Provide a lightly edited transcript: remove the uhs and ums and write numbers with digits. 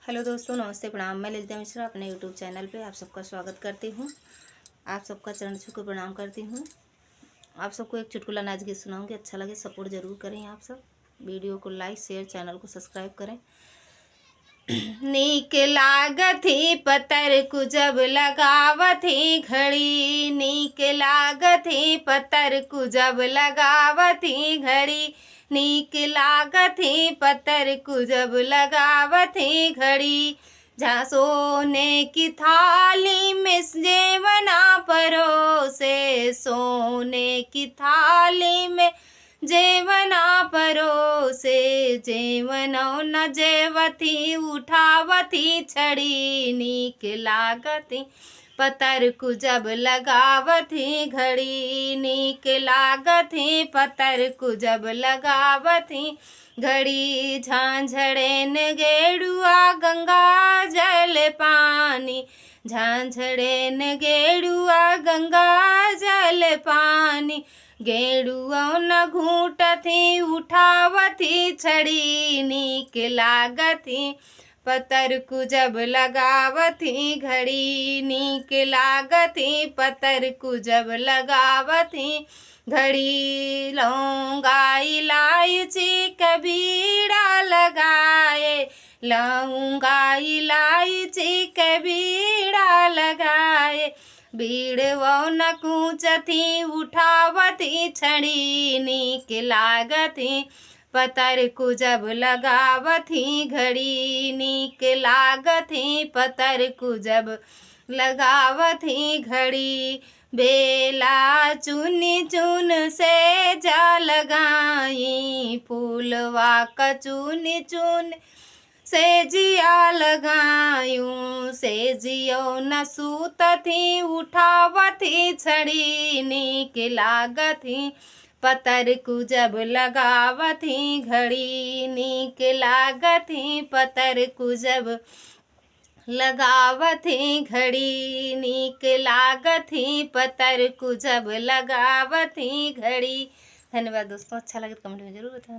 Hello दोस्तों, नमस्ते, प्रणाम। मैं ललिता मिश्रा अपने यूट्यूब चैनल पे आप सबका स्वागत करती हूँ। आप सबका चरण छू कर प्रणाम करती हूँ। आप सबको एक चुटकुला नाच गीत सुनाऊंगी। अच्छा लगे सपोर्ट जरूर करें। आप सब वीडियो को लाइक शेयर, चैनल को सब्सक्राइब करें। नीक लागथी पतर कु जब लगावथी घड़ी, नीक लागथी पतर कु जब लगावथी घड़ी, नीक लागथी पतर कु जब लगावथी घड़ी। जहाँ सोने की थाली में जेवना परोसे, सोने की थाली में जेवना परोसे, जेवनो न जेवती उठावती छड़ी, नीक लागती पतर कु जब लगावती घड़ी, नीक लागती पतर कु जब लगावती घड़ी। झांझड़ेन गेड़ुआ गंगा जल पानी, झांझड़ेन गेड़ुआ गंगा जल पानी, गेड़ुआ न घूंटथी उठावती छड़ी, नीक लागती पतर कु जब लगावती घड़ी, नीक लागती पतर कु जब लगावती घड़ी। लौंगा इलायची कबीड़ा लगाए, लौंगा इलायची कबीड़ा लगाए, बीड़वो न कूचथी उठावती छड़ी, नीक लागती पतर कु जब लगावती घड़ी, नीक लागती पतर कु जब लगावती घड़ी। बेला चुनी चुन से जा लगाई, फूलवा कचुनी चुन से जिया लगायूं, से जियो न सूतथी उठावती छड़ी, नीक लागती पतर कु जब लगावती घड़ी, नीक लागती पतर कु जब लगावती घड़ी, नीक लागती पतर कु जब लगावती घड़ी। धन्यवाद दोस्तों। अच्छा लगे तो कमेंट में जरूर बताएं।